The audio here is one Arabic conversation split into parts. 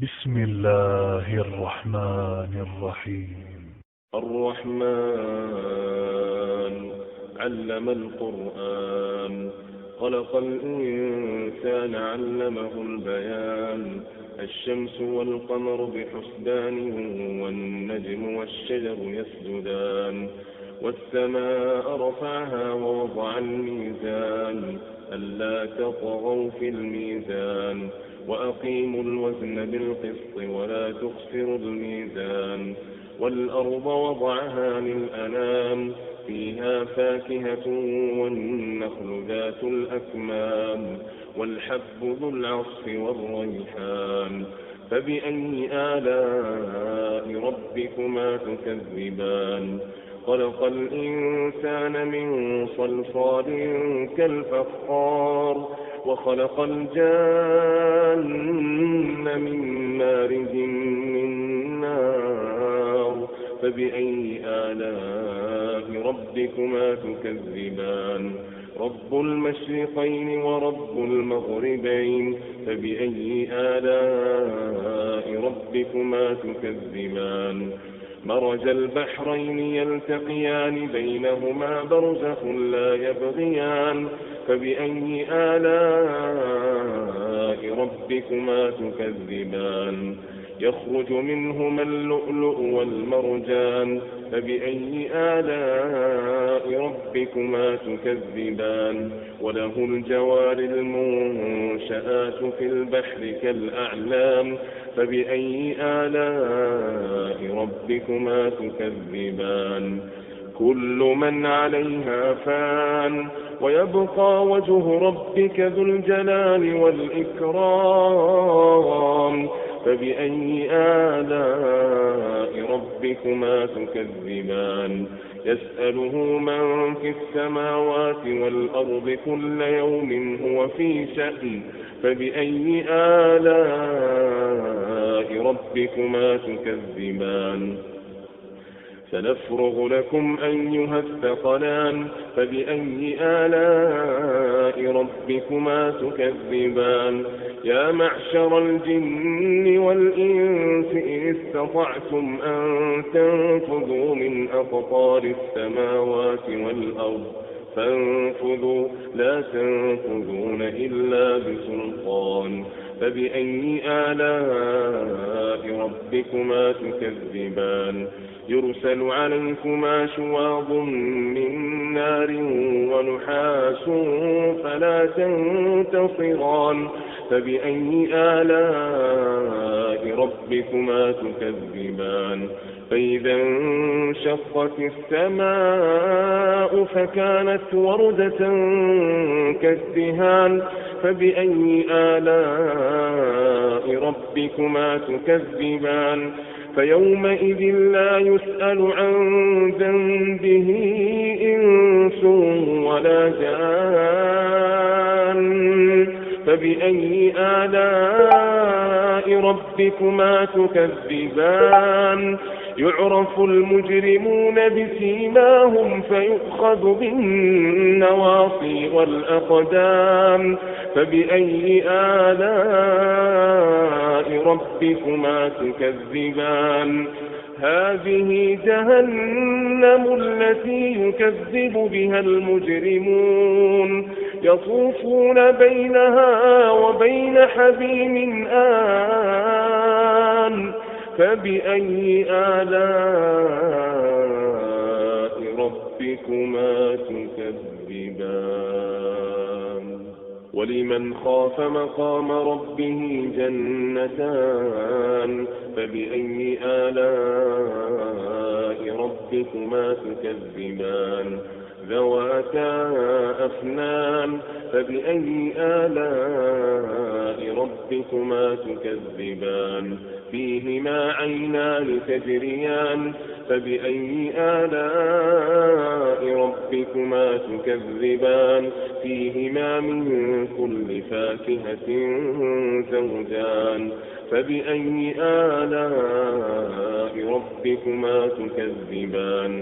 بسم الله الرحمن الرحيم. الرحمن علم القرآن، خلق الإنسان علمه البيان. الشمس والقمر بحسبان، والنجم والشجر يسجدان. والسماء رفعها ووضع الميزان، ألا تطغوا في الميزان. وأقيموا الوزن بالقسط ولا تخسروا الميزان. والأرض وضعها للأنام، فيها فاكهة والنخل ذات الأكمام. والحب ذو العصف والريحان. فبأي آلاء ربكما تكذبان؟ خلق الإنسان من صلصال كالفخار، وخلق الجان من مارج من نار. فبأي آلاء ربكما تكذبان؟ رب المشرقين ورب المغربين، فبأي آلاء ربكما تكذبان؟ مرج البحرين يلتقيان، بينهما برزخ لا يبغيان. فبأي آلاء ربكما تكذبان؟ يخرج منهما اللؤلؤ والمرجان. فبأي آلاء ربكما تكذبان؟ وله الجوار المنشآت في البحر كالأعلام. فبأي آلاء ربكما تكذبان؟ كل من عليها فان، ويبقى وجه ربك ذو الجلال والإكرام. فبأي آلاء ربكما تكذبان؟ يسأله من في السماوات والأرض كل يوم هو في شأن. فبأي آلاء ربكما تكذبان؟ سنفرغ لكم أيها الثقلان. فبأي آلاء ربكما تكذبان؟ يا معشر الجن والإنس إن استطعتم أن تنفذوا من أقطار السماوات والأرض فانفذوا، لا تنفذون إلا بسلطان. فبأي آلاء ربكما تكذبان؟ يرسل عليكما شواظ من نار ونحاس فلا تنتصران. فبأي آلاء ربكما تكذبان؟ فإذا انشقت السماء فكانت وردة كالدهان. فبأي آلاء ربكما تكذبان؟ فيومئذ لا يسأل عن ذنبه إنس ولا جان. فبأي آلاء ربكما تكذبان؟ يعرف المجرمون بسيماهم فيؤخذ بالنواصي والأقدام. فبأي آلاء ربكما تكذبان؟ هذه جهنم التي يكذب بها المجرمون، يطوفون بينها وبين حميم آن. فبأي آلاء ربكما تكذبان؟ ولمن خاف مقام ربه جنتان. فبأي آلاء ربكما تكذبان؟ ذواتا أفنان. فبأي آلاء ربكما تكذبان؟ فيهما عينان تجريان. فبأي آلاء ربكما تكذبان؟ فيهما من كل فاكهة زوجان. فبأي آلاء ربكما تكذبان؟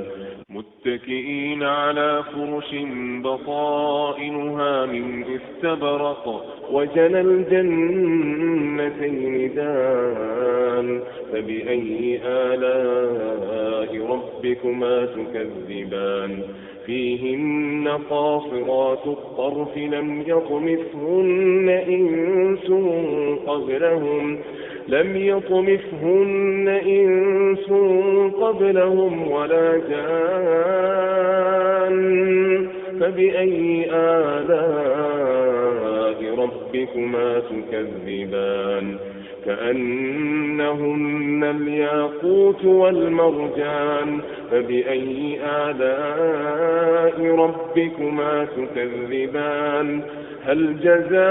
متكئين على فرش بطائنها من استبرق وجنى الجنتين دان فبأي آلاء ربكما تكذبان فيهن قاصرات الطرف لم يطمثهن إنس قبلهم ولا جان فبأي آلاء ربكما تكذبان كأنهن الياقوت والمرجان فبأي آلاء ربكما تكذبان هل جزاء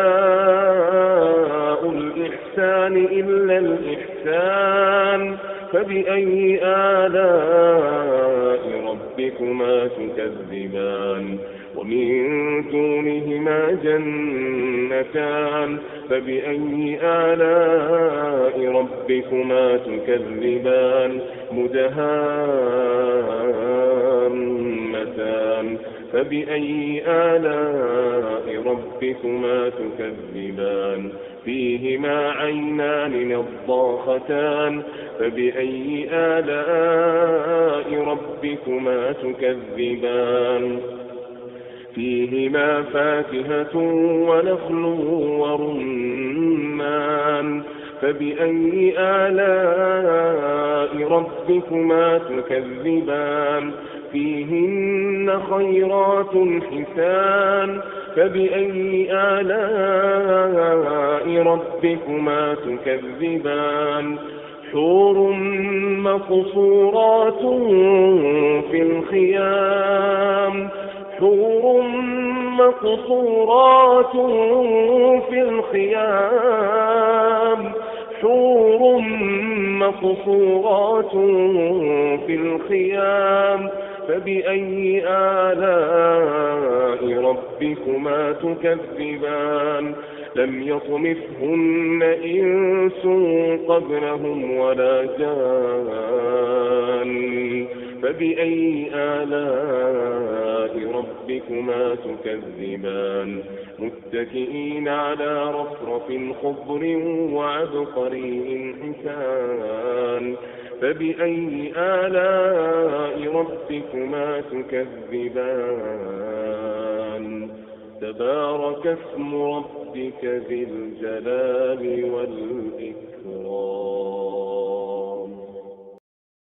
الإحسان إلا الإحسان فبأي آلاء ربكما تكذبان ومن دونهما جنتان فبأي آلاء ربكما تكذبان مدهامتان فبأي آلاء ربكما تكذبان فيهما عينان نضاختان فبأي آلاء ربكما تكذبان فيهما فاكهة ونخل ورمان فبأي آلاء ربكما تكذبان فيهن خيرات حسان فبأي آلاء ربكما تكذبان حور مقصورات في الخيام حور مقصورات في الخيام حور مقصورات في الخيام فبأي آلاء ربكما تكذبان لم يطمثهن إنس قبلهم ولا جان فبأي آلاء ربكما تكذبان متكئين على رفرف خضر وعبقري حسان فبأي آلاء ربكما تكذبان تبارك اسم ربك ذي الجلال والإكرام